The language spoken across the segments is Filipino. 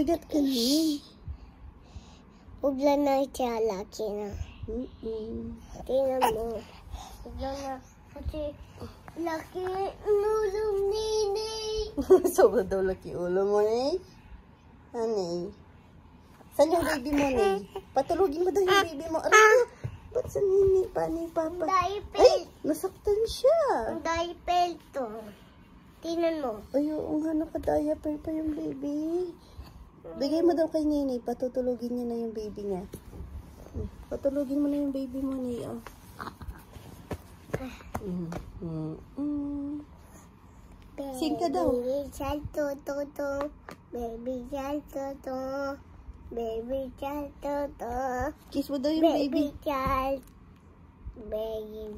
Mabigat ka na. Bugla na siya, laki na. Tingnan mo. Bugla na. Kasi laki ulo ni. Sobrang daw laki ulo mo, Nay. Anay. Saan yung baby mo, Nay? Patulogin mo daw yung baby mo. Aray, ba't sa nini pa ni Papa? Ay, nasaktan siya. Ang diaper to. Tingnan mo. Ay, oo nga, naka-diaper pa yung baby. Bigay mo daw kay Nini, patutulogin niya na yung baby niya. Patulogin mo na yung baby mo, Nay. Sing ka daw. Baby shark to. Baby shark to. Baby shark to. Kiss mo daw yung baby. Baby shark. Baby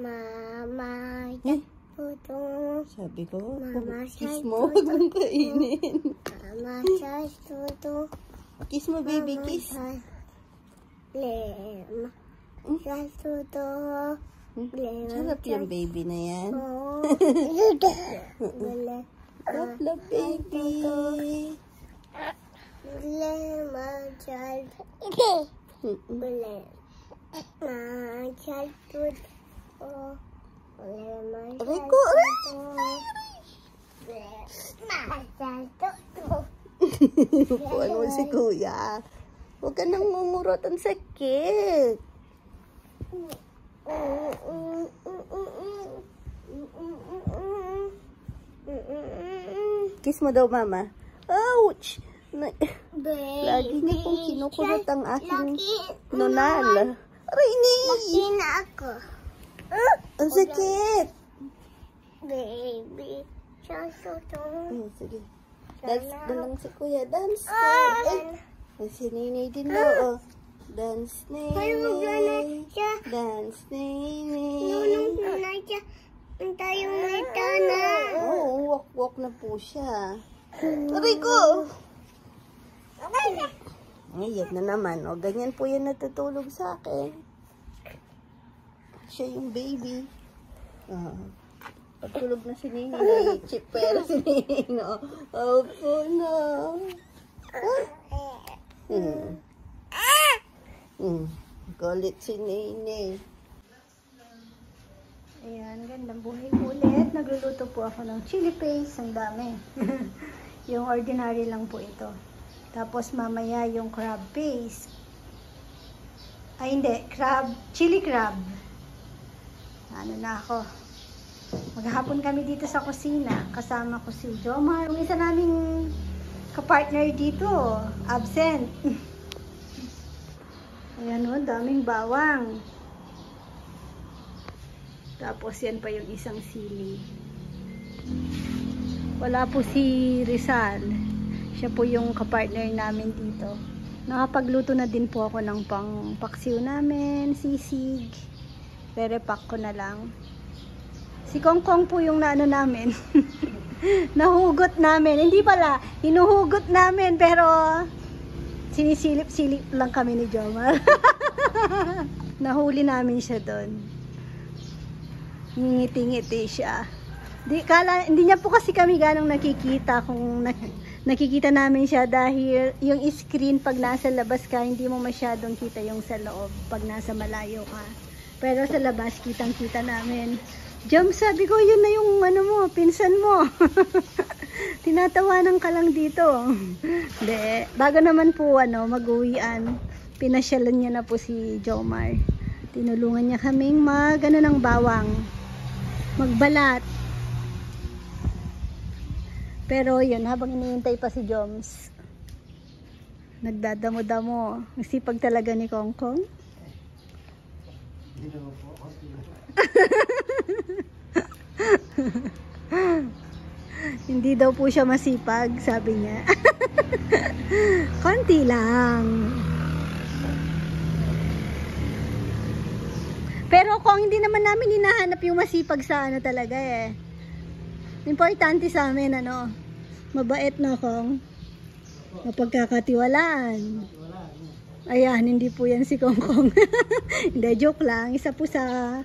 mama shark to. Sabi ko, Mama kiss shark mo, huwag mong kainin. Mama shark to. Kiss mo, baby, kiss. Lem. Shark to. Sarap yung baby na yan. Love, love, baby. Lemon child. Lemon child. Aray ko, aray! Puan mo si Kuya. Huwag ka nang mumurot, ang sakit. Kiss mo daw, Mama. Ouch! Lagi niya pong kinukurot ang aking nonal. Aray, Laki Nay! na ako. Ang sakit! Baby. Sige. Dance na lang si Kuya. Dance. Ay, si Nini din daw. Dance, Nini. Dance, Nini. Na siya. Ang tayong mata na. Oo, walk na po siya. Aray ko! Ayan na naman. O, ganyan po yan natutulog sa akin. Siya yung baby. Pagtulog na si Nini, chip pero si Nini, no? Opo na. Galit si Nini. Ayan, gandang buhay po ulit. Nagluluto po ako ng chili paste. Ang dami. Yung ordinary lang po ito. Tapos mamaya yung crab paste. Ay hindi, chili crab. Ano na ako. Maghapon kami dito sa kusina. Kasama ko si Jomar. Yung isa naming kapartner dito, absent. Ayan o, daming bawang. Tapos yan pa yung isang sili. Wala po si Rizal. Siya po yung kapartner namin dito. Nakapagluto na din po ako ng pang-paksiw namin, sisig. Re-repack ko na lang. Si Kongkong po yung naano namin. Nahugot namin. Hindi pala, hinuhugot namin pero sinisilip-silip lang kami ni Jomar. Nahuli namin siya doon. Ngingiti-ngiti siya. Hindi niya po kasi kami ganong nakikita kung nakikita namin siya dahil yung screen pag nasa labas ka, hindi mo masyadong kita yung sa loob pag nasa malayo ka. Pero sa labas, kitang-kita namin. Jom, sabi ko, yun na yung ano mo, pinsan mo. Tinatawanan ka lang dito. De, bago naman po mag-uwian, pinasyalan niya na po si Jomar. Tinulungan niya kaming ng bawang. Magbalat. Pero yun, habang iniintay pa si Joms, nagdadamo-damo. Sipag talaga ni Kongkong. Hindi daw po siya masipag, sabi niya. Konti lang. Pero kung hindi naman namin hinahanap yung masipag sa talaga eh. Importante sa amin mabait na Kong. Mapagkakatiwalaan. Ayan, hindi po yan si Kongkong. Hindi, joke lang. Isa po sa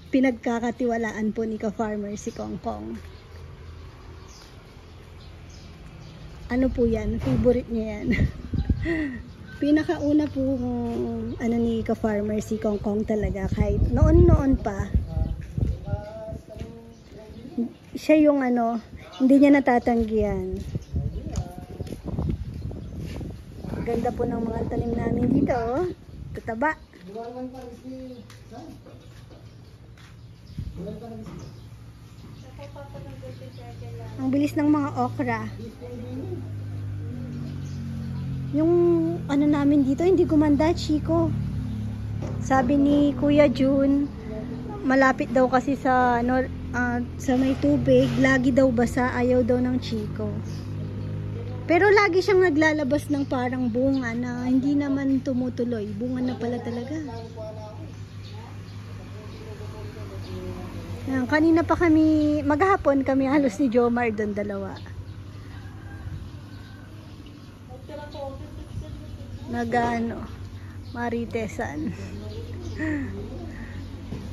pinagkakatiwalaan po ni ka-farmer si Kongkong. Ano po yan? Favorite niya yan. Pinakauna po ano ni ka-farmer si Kong Kong talaga. Kahit noon pa. Siya yung ano, hindi niya natatanggihan. Ganda po ng mga tanim namin dito. Oh. Tataba. Ang bilis ng mga okra. Yung ano namin dito, hindi gumanda, Chico. Sabi ni Kuya June, malapit daw kasi sa sa may tubig, lagi daw basa, ayaw daw ng Chico. Pero lagi siyang naglalabas ng parang bunga na hindi naman tumutuloy. Bunga na pala talaga. Kanina pa kami, maghapon kami halos ni Jomar doon dalawa. Nagano, maritesan.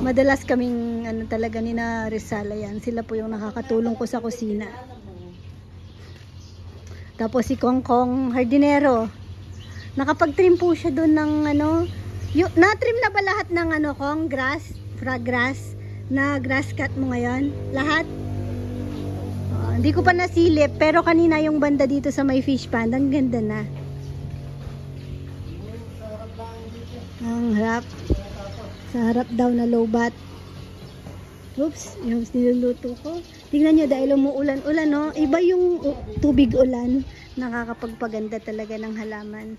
Madalas kaming ano talaga ni na Rizala yan. Sila po yung nakakatulong ko sa kusina. Tapos si Kong Kong hardinero. Nakapag-trim po siya doon ng ano, na-trim na ba lahat ng ano Kong grass, frog grass? Na grass cut mo ngayon? Lahat? Hindi ko pa nasilip, pero kanina yung banda dito sa may fish pond, ang ganda na. Ang harap. Sa harap daw na lowbat. Oops, yung niluluto ko. Tingnan nyo dahil umuulan-ulan, no? Iba yung tubig ulan. Nakakapagpaganda talaga ng halaman.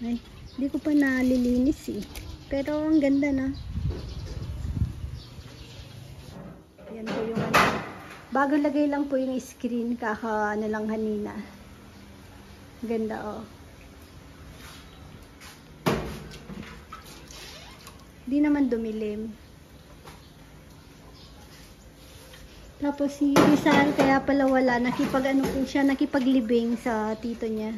Ay, hindi ko pa nalilinis eh. Pero ang ganda na. Yan po yung ano. Bago lagay lang po yung screen. Kaka ano lang kanina. Ganda oh. Di naman dumilim. Tapos si Rizal kaya pala wala. Nakipag ano po siya. Nakipaglibing sa tito niya.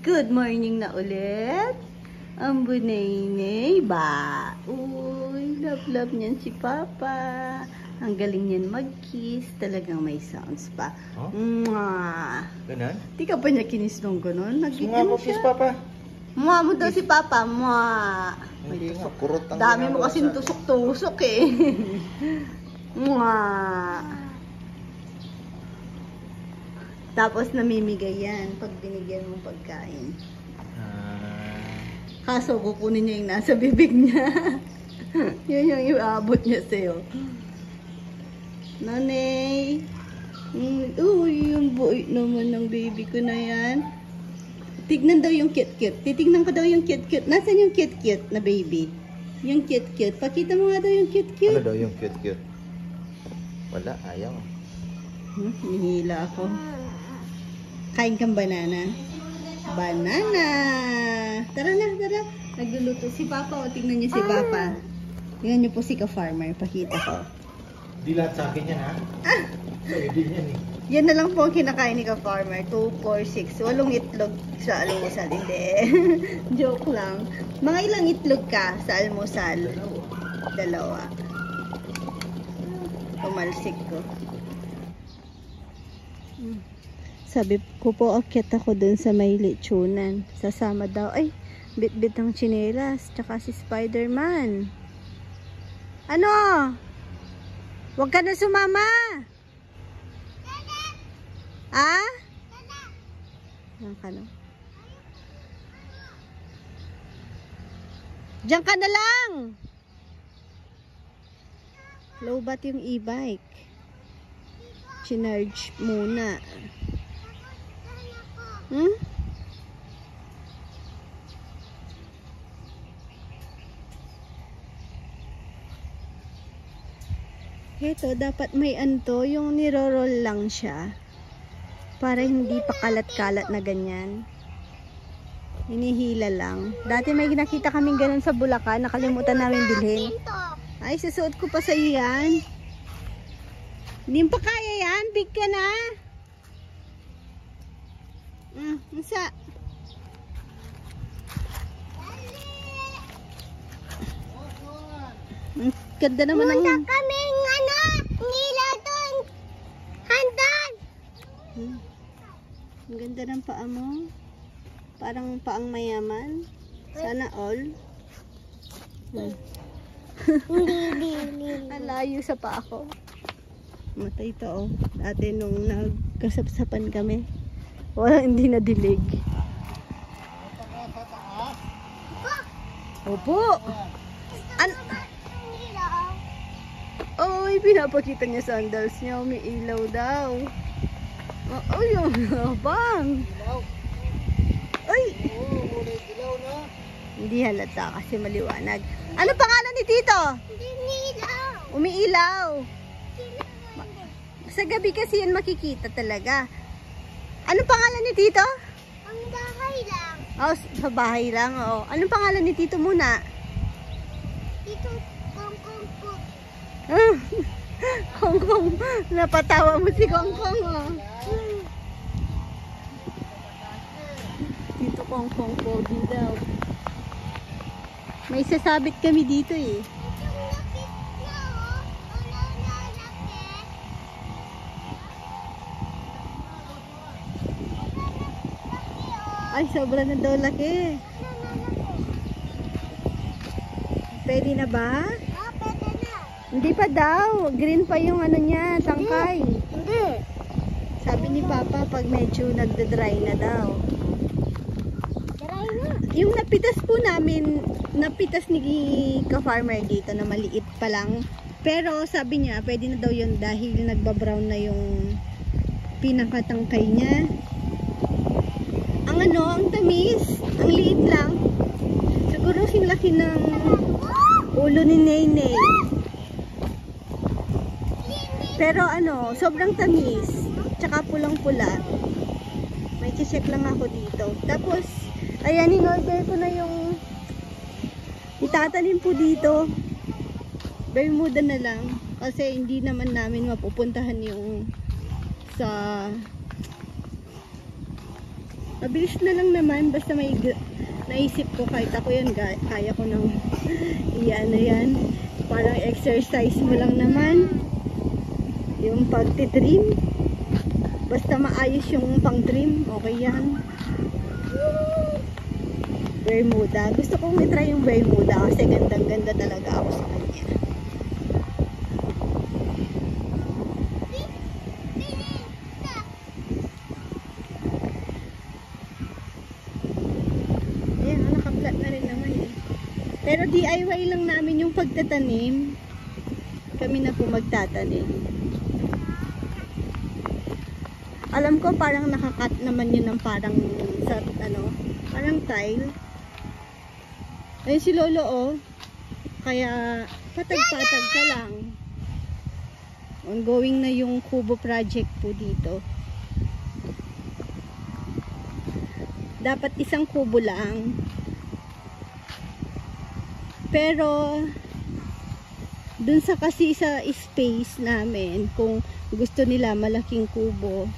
Good morning na ulit. Ang bunay ba? Uy, love niyan si Papa. Ang galing niyan mag-kiss. Talagang may sounds pa. Oh? Mwah! Ganon? Di ka pa niya kinis nung ganon? Mga mo, kiss Papa. Mwah mo daw si Papa. Mwah! May Hindi nga, tusok. kurot ang Dami mo ginagawa kasing sa- tusok-tusok eh. Mwah! Tapos namimigay yan pag binigyan mong pagkain. Kaso kukunin niya yung nasa bibig niya. Yun yung iabot niya sa'yo. Nanay! Uy, yung boy naman ng baby ko na yan. Tignan daw yung cute-cute. Titignan ko daw yung cute-cute. Nasaan yung cute-cute na baby? Yung cute-cute. Pakita mo nga daw yung cute-cute. Ano daw yung cute-cute? Wala, ayaw. Nihila ako. Kain kang banana. Banana! Tara na, tara. Nagluluto si Papa. O, tingnan niyo si Papa. Tingnan niyo po si ka-farmer. Pakita ko. Di lahat sa akin yan, ha? Pwede yan, eh. Yan na lang po ang kinakain ni ka-farmer. 2, 4, 6. 8 itlog sa almusal. Hindi. Joke lang. Mga ilang itlog ka sa almusal? 2. Pumalsik ko. Sabi ko po, akyat ako dun sa may lechonan. Sasama daw. Ay, bit-bit ng tsinelas. Tsaka si Spider-Man. Ano? Huwag ka na sumama. Ah? Diyan ka na. Diyan ka na lang. Low bat yung e-bike. Chinarge muna. Hmm? Ito, dapat may anto, yung niro-roll lang siya. Para hindi pa kalat-kalat na ganyan. Hinihila lang. Dati may nakita kaming ganun sa Bulacan, nakalimutan namin bilhin. Ay, susuot ko pa sa iyo yan. Hindi pa kaya yan, big ka na. Isa. Ganda naman ng... Punta kaming ilaw doon. Handan. Ang ganda ng paa mo. Parang paang mayaman. Sana all. Hindi. Ang layo sa paa ko. Matay to, oh. Dati nung nagkasapsapan kami. Wala, hindi nadilig. Opo. Oh, pinapakita niya sandals niya. May ilaw daw. Oh, yung bang. Ay. Hindi halata kasi maliwanag. Ano pangalan ni Tito? Umiilaw. Sa gabi kasi yan makikita talaga. Anong pangalan ni Tito? Ang bahay lang. Oh, sa bahay lang. Oh. Anong pangalan ni Tito muna? Dito, Kongkong po. Kongkong. Napatawa mo si Kongkong. Oh. Tito Kongkong Pogi daw. May sasabit kami dito eh. Ay, sobra na daw laki. Pwede na ba? Pwede na. Hindi pa daw. Green pa yung ano niya, tangkay. Hindi. Sabi ni Papa, pag medyo nagda-dry na daw. Dry na. Yung napitas po namin, napitas ni ka-farmer dito na maliit pa lang. Pero sabi niya, pwede na daw yun dahil nagbabrown na yung pinakatangkay niya. Ang tamis, ang liit lang. Siguro sinlaki ng ulo ni Nene. Pero sobrang tamis. Tsaka pulang-pula. May check lang ako dito. Tapos, ayan, in-order ko na yung itatanim po dito. Bermuda na lang. Kasi hindi naman namin mapupuntahan yung sa... Mabilis na lang naman, basta may naisip ko kahit ako yan, kaya ko nang iyan. Parang exercise mo lang naman. Yung pagtitrim. Basta maayos yung pang-trim, okay yan. Bermuda. Gusto kong itry yung Bermuda kasi gandang-ganda talaga ako sa kanya. Pero DIY lang namin yung pagtatanim. Kami na po magtatanim. Alam ko parang nakakat naman yun ng parang sa parang tile. Ayun si Lolo oh. Kaya patag-patag ka lang. Ongoing na yung kubo project po dito. Dapat isang kubo lang. Pero dun sa kasi sa space namin, kung gusto nila malaking kubo,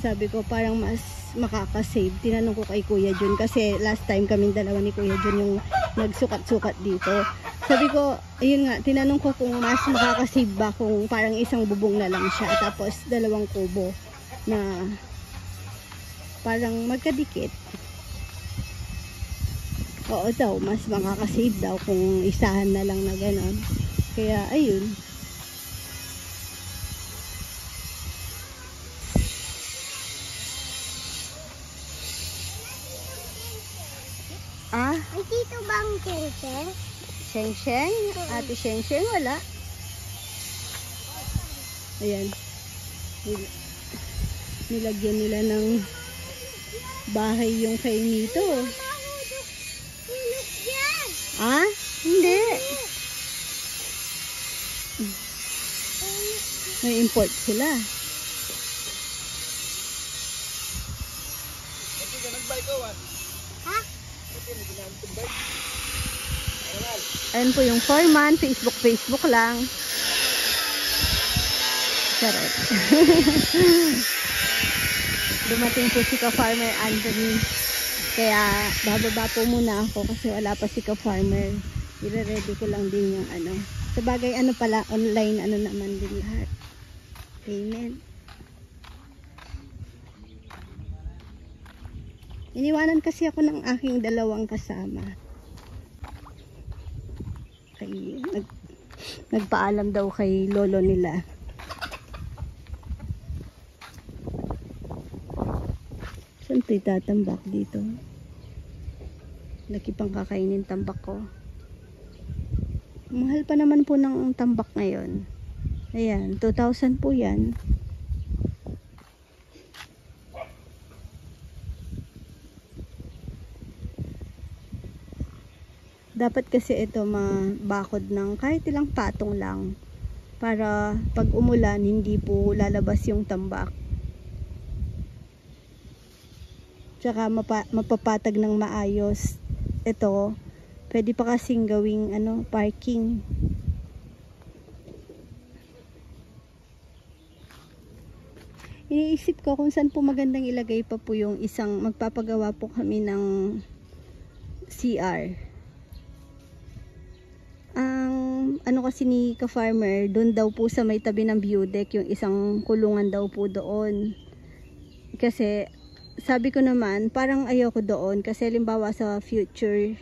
sabi ko parang mas makakasave. Tinanong ko kay Kuya Jun kasi last time kaming dalawa ni Kuya Jun yung nagsukat-sukat dito. Sabi ko, ayun nga, tinanong ko kung mas makakasave ba kung parang isang bubong na lang siya tapos dalawang kubo na parang magkadikit. Oo daw, mas makakasave daw kung isahan na lang na gano'n. Kaya, ayun. Ah? Ay, dito ba ang Sheng-Sheng? Sheng-Sheng? Ate Sheng-Sheng, wala. Ayan. Nilagyan nila ng bahay yung kay Nito. Ah? Hindi. May import sila. Ha? Ayan po yung foreman. Facebook lang. Charot. Dumating po si ka-farmer Anthony. Kaya bababa po muna ako kasi wala pa si ka-farmer. I-ready ko lang din yung Sabagay, ano pala, online, ano naman din lahat. Payment. Iniwanan kasi ako ng aking dalawang kasama. Nagpaalam daw kay lolo nila. Saan ito itatambak dito? Laki pang kakainin tambak ko. Mahal pa naman po ng tambak ngayon. Ayan, 2,000 po yan. Dapat kasi ito mabakod ng kahit ilang patong lang para pag umulan hindi po lalabas yung tambak. Tsaka mapapatag ng maayos. Ito, pwede pa kasing gawing parking. Iniisip ko kung saan po magandang ilagay pa po yung isang, magpapagawa po kami ng CR. Ang kasi ni ka-farmer, doon daw po sa may tabi ng view deck, yung isang kulungan daw po doon. Kasi sabi ko naman, parang ayoko doon kasi limbawa sa future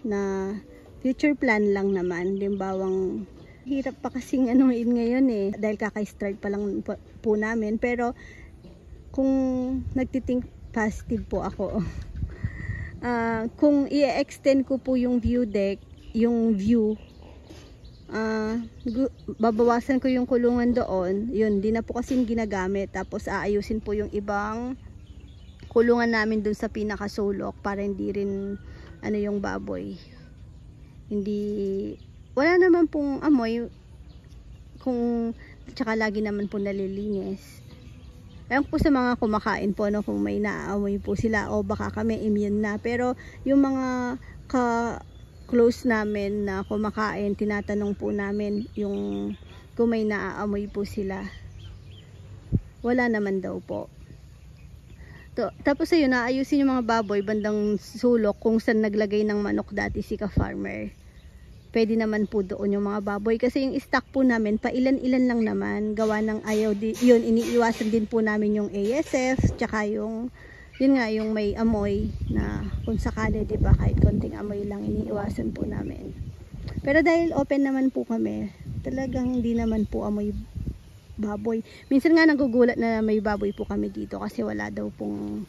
plan lang naman, limbawang hirap pa kasing anuin ngayon dahil kaka-start pa lang po namin. Pero kung nagtithink positive po ako, kung i-extend ko po yung view deck, yung view, babawasan ko yung kulungan doon, yun, di na po kasing ginagamit. Tapos aayusin po yung ibang kulungan namin dun sa pinakasulok para hindi rin yung baboy, wala naman pong amoy, tsaka lagi naman po nalilinis. Ayan po sa mga kumakain po, kung may naaamoy po sila o baka kami immune na. Pero yung mga close namin na kumakain, tinatanong po namin yung kung may naaamoy po sila. Wala naman daw po. Tapos ayun, naayusin yung mga baboy bandang sulok kung saan naglagay ng manok dati si ka-farmer. Pwede naman po doon yung mga baboy kasi yung stock po namin pailan-ilan lang naman, gawa ng yun, iniiwasan din po namin yung ASF, tsaka yun nga, yung may amoy na kung sakali, diba, kahit konting amoy lang iniiwasan po namin. Pero dahil open naman po kami, talagang hindi naman po amoy baboy. Minsan nga nagugulat na may baboy po kami dito kasi wala daw pong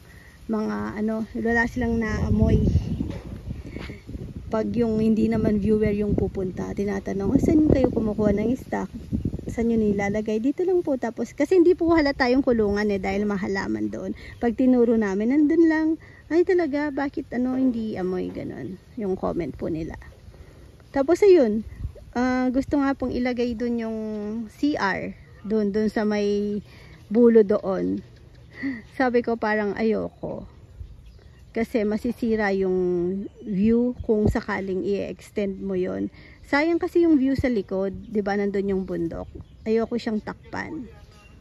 mga wala silang naamoy. Pag yung hindi naman viewer yung pupunta, tinatanong, saan kayo kumukuha ng stock? Saan nyo nilalagay? Dito lang po. Tapos, kasi hindi po halata yung kulungan dahil mahalaman doon. Pag tinuro namin, nandun lang. Ay talaga, bakit hindi amoy? Ganon. Yung comment po nila. Tapos ayun, gusto nga pong ilagay doon yung CR. Doon sa may bulo doon. Sabi ko parang ayoko. Kasi masisira yung view kung sakaling i-extend mo yon. Sayang kasi yung view sa likod, 'di ba, nandun yung bundok. Ayoko siyang takpan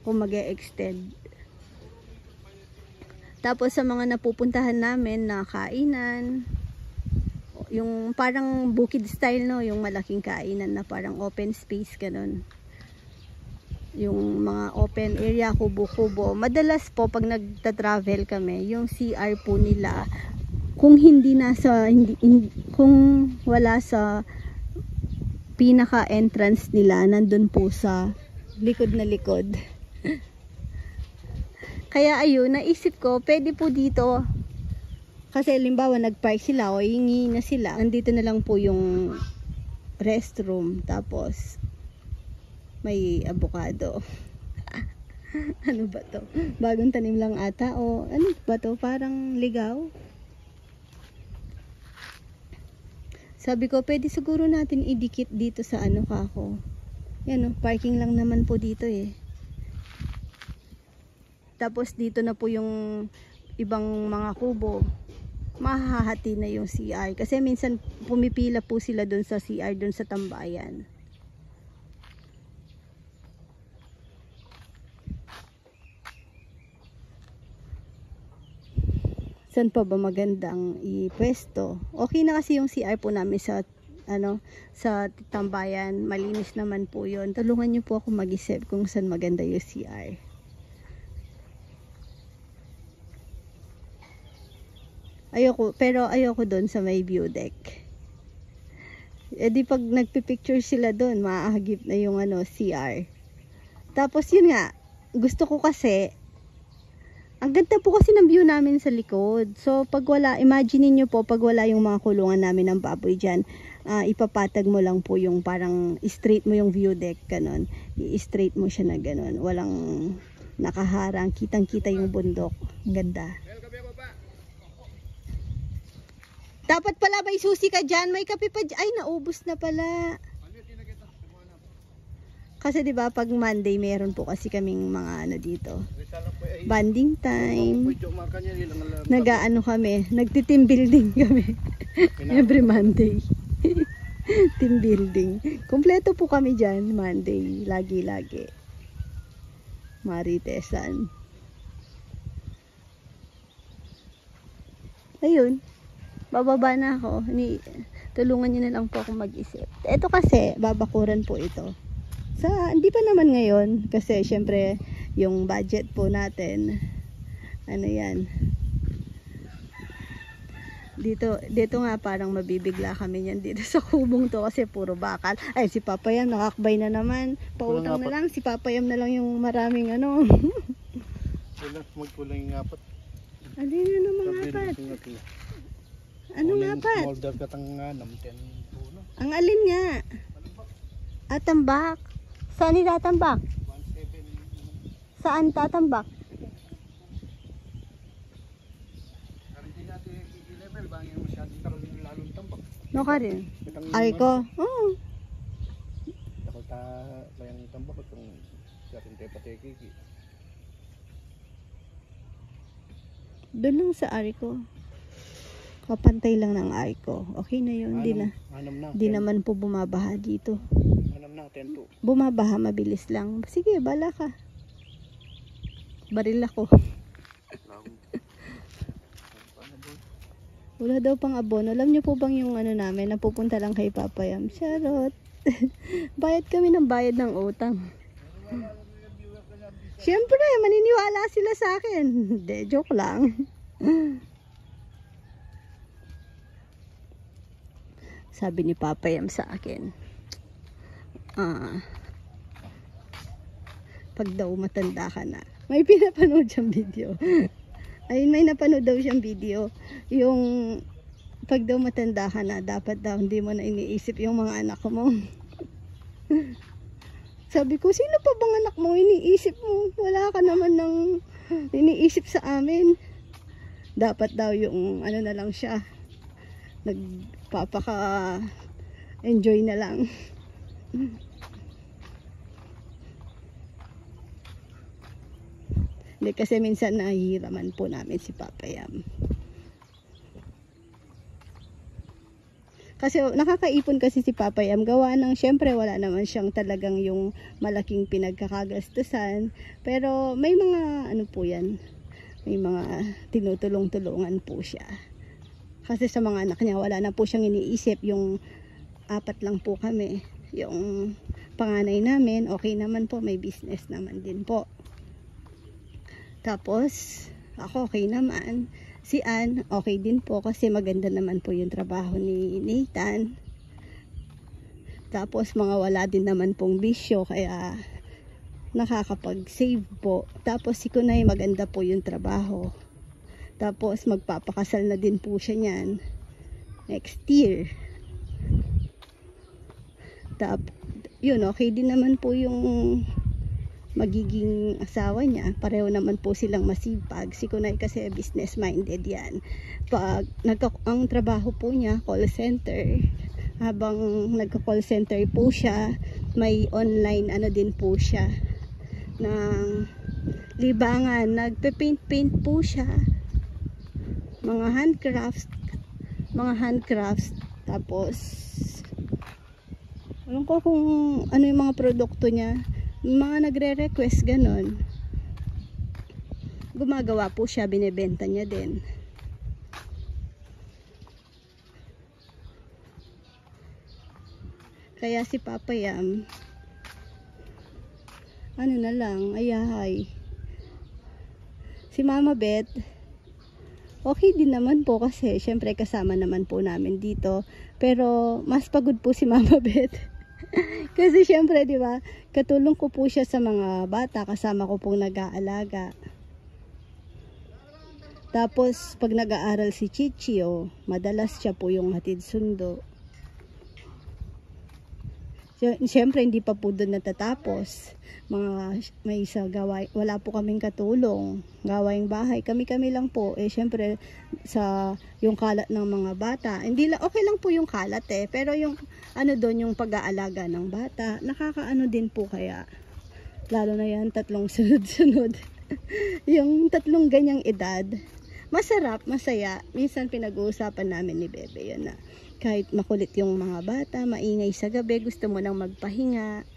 kung mag-e-extend. Tapos sa mga napupuntahan namin na kainan, yung parang bukid style, yung malaking kainan na parang open space ganun. Yung mga open area, kubo-kubo. Madalas po pag nagta-travel kami, yung CR po nila, kung kung wala sa pinaka entrance nila, nandun po sa likod na likod. Kaya ayun, naisip ko, pwede po dito. Kasi limbawa nag-park sila o hingi na sila, nandito na lang po yung restroom. Tapos may avocado. Ano ba to? Bagong tanim lang ata o ano ba to? Parang ligaw. Sabi ko, pwede siguro natin idikit dito sa kako. Yan parking lang naman po dito Tapos dito na po yung ibang mga kubo. Mahahati na yung CR. Kasi minsan pumipila po sila dun sa CR, dun sa tambayan. Saan pa ba magandang ipwesto? Okay na kasi yung CR po namin sa sa tambayan. Malinis naman po yun. Tulungan niyo po ako mag-isip kung saan maganda yung CR. Pero ayoko doon sa may view deck. E di pag nagpipicture sila doon, maahagip na yung CR. Tapos yun nga, gusto ko kasi, ang ganda po kasi ng view namin sa likod. So pag wala, imagine niyo po, pag wala yung mga kulungan namin ng baboy dyan, ipapatag mo lang po yung parang straight mo yung view deck, ganon. I-straight mo siya na ganon. Walang nakaharang, kitang-kita yung bundok. Ang ganda. Dapat pala may susi ka dyan, may kape pa dyan. Ay, naubos na pala. Kasi 'di ba pag Monday meron po kasi kaming mga dito. Bonding time. Nag-aano kami, nagti-team building kami. Every Monday. Team building. Kumpleto po kami diyan Monday, lagi-lagi. Maritesan. Ayun. Bababa na ako. Tulungan niyo na lang po ako mag-isip. Ito kasi, babakuran po ito. Hindi pa naman ngayon. Kasi, syempre, yung budget po natin, yan. Dito nga, parang mabibigla kami yan dito sa kubong to. Kasi puro bakal. Ay, si Papa Yam, nakakbay na naman. Pautang na lang. Si Papa Yam na lang yung maraming Magkulang yung apat. Alin na naman apat? Ano nga pa? Smolder ka tang 10 puno. Ang alin nga? Tambak. Saan itatambak? 17. Saan tatambak? Hindi natin i-level ba yung masyadong taroling lalong tambak. No ka rin? Ay ko? Oo. Takot ta bayang tambak itong siyarin tayo patekiki. Doon lang sa ari ko. Kapantay lang ng ari ko. Okay na yun. Di naman po bumabaha dito. Na, 10-2. Bumabaha, mabilis lang. Sige, bala ka. Baril ako. Wala daw pang abono. Alam niyo po bang yung namin, napupunta lang kay Papa Yam? Charot. Bayad kami ng bayad ng utang. Siyempre, maniniwala sila sa akin. Hindi, joke lang. Sabi ni Papa Yam sa akin, pag daw matanda ka na, may pinapanood siyang video. Ayun, may napanood daw siyang video. Yung pag daw matanda ka na, dapat daw hindi mo na iniisip yung mga anak mo. Sabi ko, sino pa bang anak mo iniisip mo? Wala ka naman ng iniisip sa amin. Dapat daw yung na lang siya, nagpapaka-enjoy na lang. Hindi, kasi minsan nahihiraman po namin si Papa Yam. Kasi nakakaipon kasi si Papa Yam, gawa ng syempre wala naman siyang talagang yung malaking pinagkakagastusan. Pero may mga po yan, may mga tinutulong-tulungan po siya. Kasi sa mga anak niya wala na po siyang iniisip, yung 4 lang po kami. Yung panganay namin, okay naman po, may business naman din po. Tapos, ako okay naman. Si Ann, okay din po kasi maganda naman po yung trabaho ni Nathan. Tapos, mga wala din naman pong bisyo, kaya nakakapag-save po. Tapos, si Kunay, maganda po yung trabaho. Tapos, magpapakasal na din po siya niyan next year. Tapos, yun, okay din naman po yung magiging asawa niya. Pareho naman po silang masipag. Si Kunay kasi business minded yan. Ang trabaho po niya, call center. Habang nagka-call center po siya, may online din po siya ng libangan. Nagpe-paint po siya. Mga handcrafts. Tapos alam ko kung ano yung mga produkto niya. Mga nagre-request ganon, gumagawa po siya, binebenta niya din. Kaya si Papa Yam, ano na lang, ayahay. Si Mama Beth, okay din naman po kasi syempre kasama naman po namin dito. Pero mas pagod po si Mama Beth. Kasi syempre, di ba, katulong ko po siya sa mga bata, kasama ko pong nag-aalaga. Tapos pag nag-aaral si Chichi, madalas siya po yung hatid sundo. Siyempre hindi pa po doon natatapos. May isa gaway, wala po kaming katulong. Gawaing bahay, kami-kami lang po. Siyempre sa yung kalat ng mga bata, okay lang po yung kalat pero yung ano doon, yung pag-aalaga ng bata, nakakaano din po kaya. Lalo na yan, 3 sunod-sunod. Yung 3 ganyang edad. Masarap, masaya. Minsan pinag-uusapan namin ni Bebe yun na kahit makulit yung mga bata, maingay sa gabi, gusto mo nang magpahinga,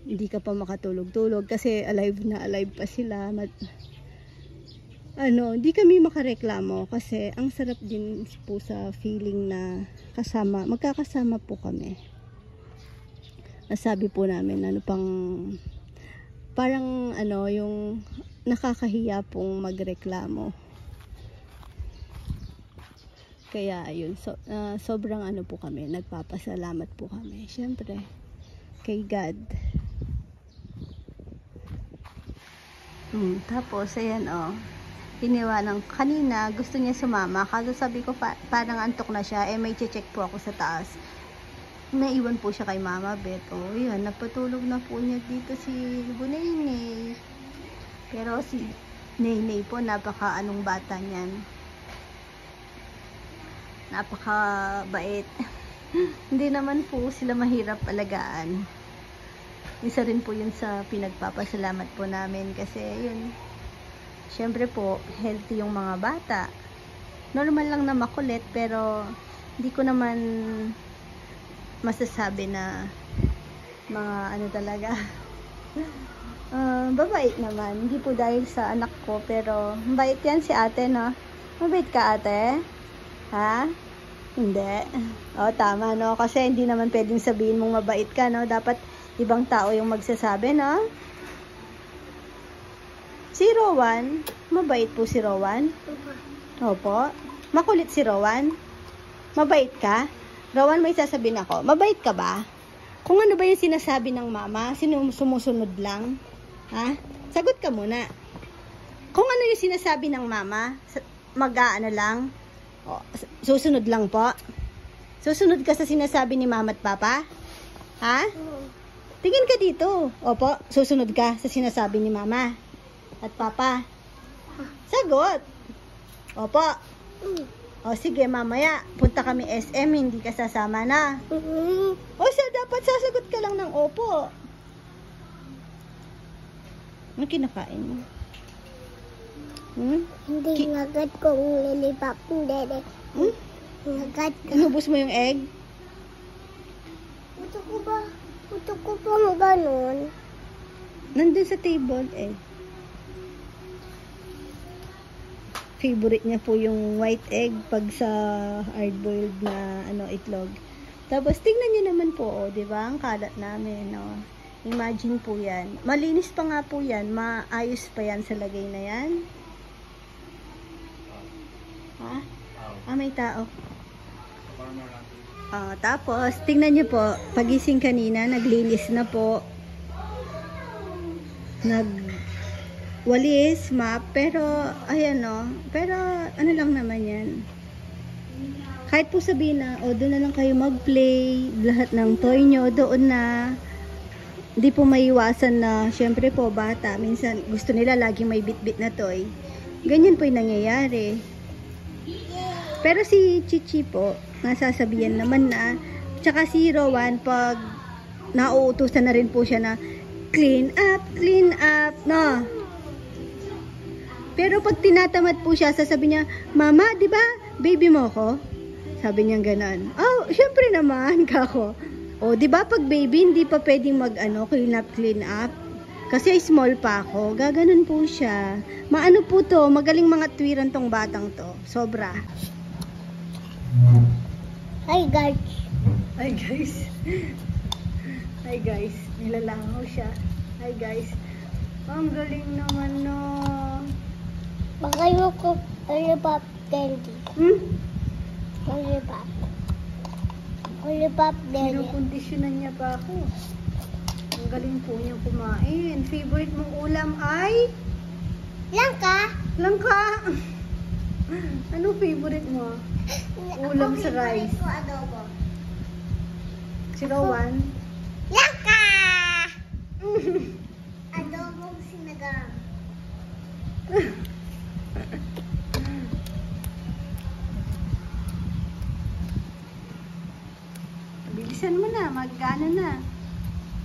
hindi ka pa makatulog-tulog kasi alive na alive pa sila. Hindi kami makareklamo kasi ang sarap din po sa feeling na magkakasama po kami. Nasabi po namin parang yung nakakahiya pong magreklamo. Kaya ayun, sobrang po kami, nagpapasalamat po kami. Siyempre, kay God. Tapos, ayan iniwanan kanina, gusto niya sumama. Kaso sabi ko, parang antok na siya. May check po ako sa taas. Naiwan po siya kay Mama Beth. Yan, napatulog na po niya dito si Bunay. Pero si Ney po, napaka-anong bata niyan. Napaka-bait. Hindi naman po sila mahirap alagaan. Isa rin po yun sa pinagpapasalamat po namin kasi yun, syempre po healthy yung mga bata. Normal lang na makulit pero hindi ko naman masasabi na mga talaga. Babait naman. Hindi po dahil sa anak ko pero mabait yan si ate, no? Mabait ka, ate? Ha? Hindi. Tama, no? Kasi hindi naman pwedeng sabihin mong mabait ka, no? Dapat ibang tao yung magsasabi, no? Si Rowan, mabait po si Rowan? Opo. Makulit si Rowan? Mabait ka? Rowan, may sasabihin ako. Mabait ka ba? Kung ano ba yung sinasabi ng mama, sumusunod lang? Ha? Sagot ka muna. Kung ano yung sinasabi ng mama, mag-aano lang? Susunod lang po? Susunod ka sa sinasabi ni mama at papa? Ha? Tingin ka dito. Opo, susunod ka sa sinasabi ni mama at papa. Sagot. Opo. Sige, mamaya punta kami SM, hindi ka sasama na. Dapat sasagot ka lang ng opo. Ano kinakain mo? Hindi ngagat kong lilipap ng dede. Ngagat ka. Inubos mo yung egg? Gusto ko pa mo ganun. Nandun sa table, egg. Favorite niya po yung white egg pag sa hard-boiled na itlog. Tapos tingnan niyo naman po, 'di ba? Ang kalat namin, no. Imagine po 'yan. Malinis pa nga po 'yan, maayos pa 'yan sa lagay na 'yan. Ha? May tao. Tapos tingnan niyo po, pagising kanina, naglinis na po. Walis, map, pero ayan pero ano lang naman yan. Kahit po sabihin na, doon na lang kayo mag-play, lahat ng toy nyo, doon na. Hindi po maiwasan na, syempre po, bata, minsan gusto nila lagi may bit-bit na toy. Ganyan po yung nangyayari. Pero si Chichi po, nasasabihan naman na, tsaka si Rowan, pag nauutusan na rin po siya na, clean up, no? Pero pag tinatamad po siya, sasabi niya, Mama, di ba, baby mo ko? Sabi niya ganon. Syempre naman, kako. Di ba pag baby, hindi pa pwedeng clean up. Kasi small pa ako. Gaganon po siya. Maano po to, magaling mga tuwiran tong batang to. Sobra. Hi guys. Hi guys. Hi guys, nilalangaw siya. Hi guys. Ang galing naman no. Baka yung ko lollipop candy. Lollipop. Lollipop candy. Kinukondisyonan niya pa ako. Ang galing po niya kumain. Favorite mong ulam ay? Langka. Langka. Ano favorite mo? Ulam sa rice. Ko adobo. Si Rowan? Langka. Adobong sinigang. Bilisan mo na, mag-ano na.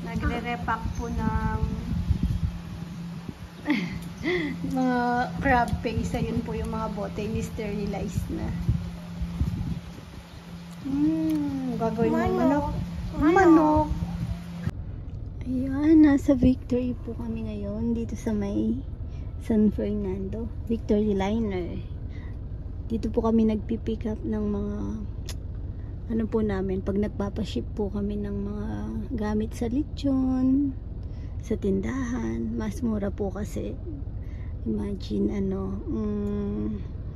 Nagre-repack po ng mga crab paste. Ayun po yung mga bote, ni-sterilize na. Gagawin mo manok. Manok. Ayan, nasa Victory po kami ngayon. Dito sa may San Fernando. Victory Liner. Dito po kami nagpipick up ng mga ano po namin, pag nagpapaship po kami ng mga gamit sa lechon, sa tindahan, mas mura po kasi. Imagine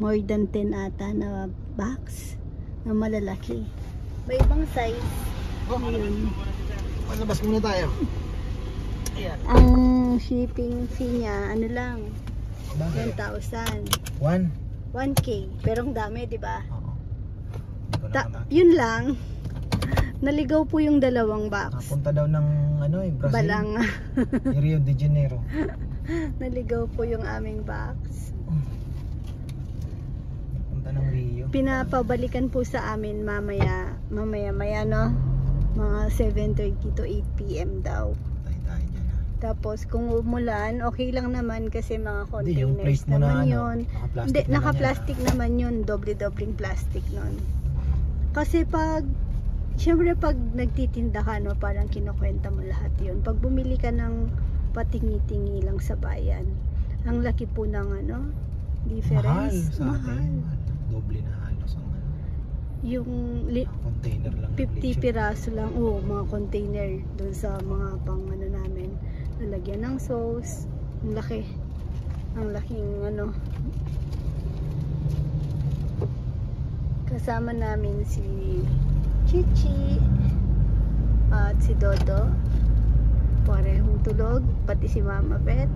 more than 10 ata na box na malalaki. May ibang size. Ayun. Palabas muna tayo. Ayan. Ang shipping fee niya, ano lang, Bakit? 1,000. 1K. Pero ang dami, di ba? Oo. Yun lang. Naligaw po yung dalawang box. Napunta daw ng Brazil. Balang. Rio de Janeiro. Naligaw po yung aming box. Napunta ng Rio. Pinapabalikan po sa amin mamaya no? Mga 7:30 to 8 PM daw. Tayo dyan ha. Tapos kung umulan, okay lang naman kasi mga Hindi, yung containers plate mo na naman yun. Hindi, naka-plastic naka-plastic naman yun. Doble-dobling plastic nun. Kasi syempre pag nagtitinda ka, no, parang kinukwenta mo lahat yun. Pag bumili ka ng patingi-tingi lang sa bayan, ang laki po ng difference. Mahal sa atin. Doble na halos ang Yung container lang. 50 piraso lang, mga container doon sa mga pang namin. Lalagyan ng sauce. Ang laki. Ang laking Kasama namin si Chichi at si Dodo. Parehong tulog, pati si Mama Beth.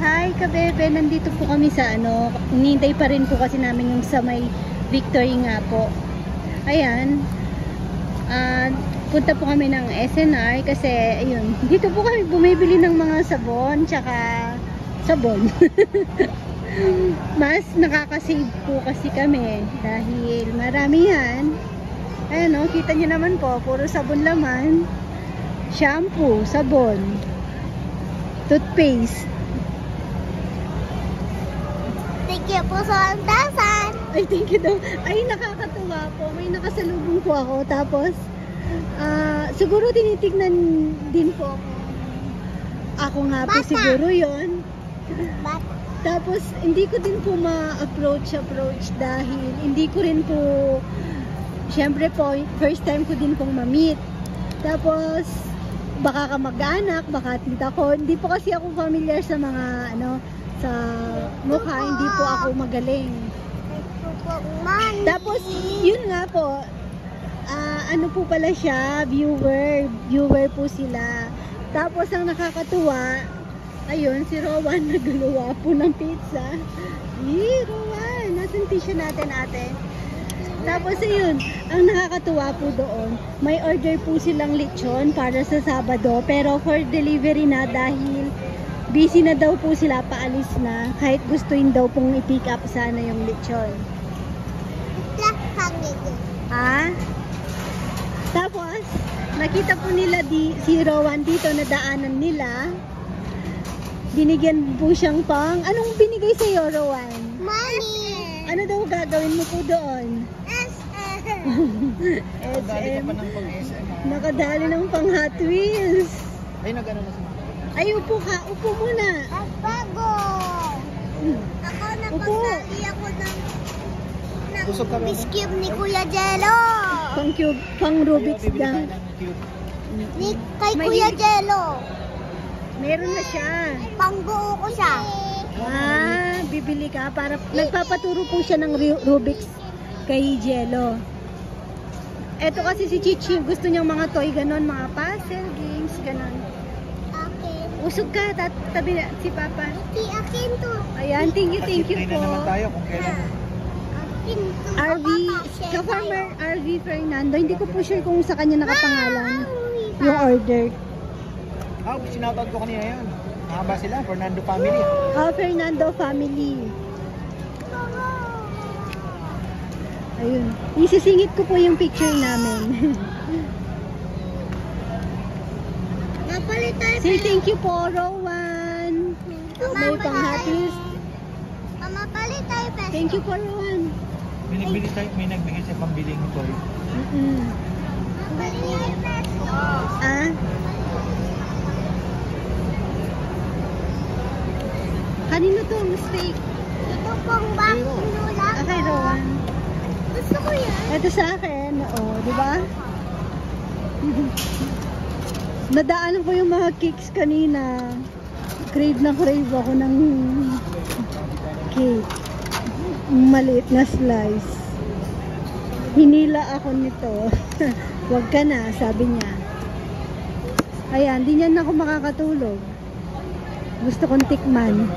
Hi kabebe, nandito po kami sa hinihintay pa rin po kasi namin yung sa may Victory nga po. Ayan. Punta po kami ng SNR kasi ayun, dito po kami bumibili ng mga sabon tsaka sabon. Mas nakakasave po kasi kami dahil marami yan. Ayan kita nyo naman po, puro sabon laman. Shampoo, sabon, toothpaste. Thank you po sa 1,000. Ay, thank you daw. Ay, nakakatuwa po. May nakasalubong po ako. Tapos, siguro tinitignan din po ako. Ako nga po Bata. siguro yon. But, Tapos, hindi ko din po ma-approach dahil hindi ko rin po, syempre po, first time ko din pong ma-meet. Tapos, baka kamag-anak, baka tita ko. Hindi po kasi ako familiar sa mga, sa mukha, hindi po ako magaling. Tapos, yun nga po, po pala siya, viewer po sila. Tapos, ang nakakatuwa, ayun, si Rowan nagluluwa po ng pizza. Rowan, nasan tissue natin ate? Tapos, ayun, ang nakakatuwa po doon, may order po silang lechon para sa Sabado, pero for delivery na dahil busy na daw po sila, paalis na, kahit gustuin daw pong i-pick up sana yung lechon. Tapos, nakita po nila si Rowan dito na daanan nila. Binigyan po siyang anong binigay sa iyo, Rowan? money. Ano daw gagawin mo po doon? Nakadali ka pa ng pang-SM. Nakadali ng pang Hot Wheels. Ay, nag-ano na si Mama. Ay, upo ka. Upo muna. Bago. Ako na Nakasali ako ng Busog ka ba? Rubik's Cube ni Kuya Jello. Pang cube, pang Rubik's Bibili tayo na. ng cube. Kay Kuya Jello. Meron na siya. Pangbuo ko siya. Ah, bibili ka para nagpapaturo po siya ng Rubik's kay Jello. Eto kasi si Chichi, gusto niyang mga toy ganon, mga puzzle games ganon. Akin. Usog ka, tabi na si Papa. Akin to. Ayan, thank you Kasi na naman po. tayo kung kailan. Akin to. RV, ka-farmer RV Fernando, hindi ko po sure kung sa kanya nakapangalan yung order. Sinoutout ko kanina yun. Mahaba sila, Fernando family. Oh, Fernando family. Ayun. Isisingit ko po yung picture namin. Napalit tayo. Say thank you po, Rowan. May pang-happy. Mapalit tayo peso. Thank you po, Rowan. May nagbigay sa pambiling toy. Mapalit tayo peso. Ah? Kanino to? Mistake. Ito pong box nula. Okay, Rowan. Gusto ko yan. Ito sa akin. Oo, di ba? Nadaanan ko yung mga cakes kanina. Crave na crave ako ng cake. Maliit na slice. Hinila ako nito. Wag ka na, sabi niya. Ayan, di niyan ako makakatulog. Gusto kong tikman.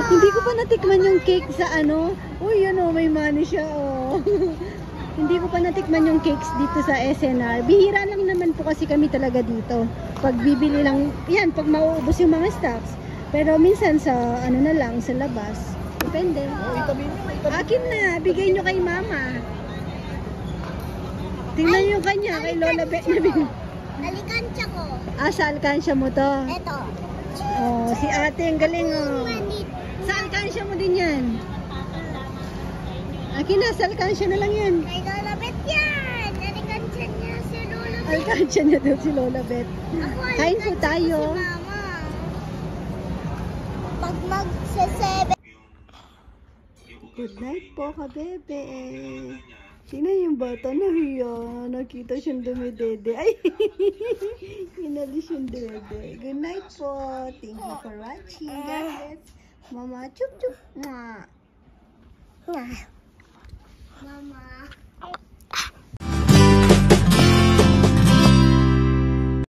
Hindi ko pa natikman yung cake sa ano. Uy, yun o, may money siya o. Hindi ko pa natikman yung cakes dito sa SNR. Bihira lang naman po kasi kami talaga dito. Pag bibili lang, yan, pag mauubos yung mga stocks. Pero minsan sa, ano na lang, sa labas. Depende. Akin na, bigay nyo kay mama. Tingnan nyo kanya, kay Lola Bet na bin. Alikansya ko. Ah, sa alkansya mo to. Ito. Oh, si ate, ang galing oh. Sa alkansya mo din yan. Akin na, sa alkansya na lang yan. Kay Lola Bet yan. Alikansya niya si Lola Bet. Alkansya na daw si Lola Bet. Ako, Kain po alikansya tayo. ko si Mama. Pag magse-7. Good night po, kabebe. Tingnan yung bata na hiya. Nakita siyang dumidede. Ay, inalis yung dede. Good night po. Thank you for watching. God bless. Mama, chup chup. Mwah. Mama.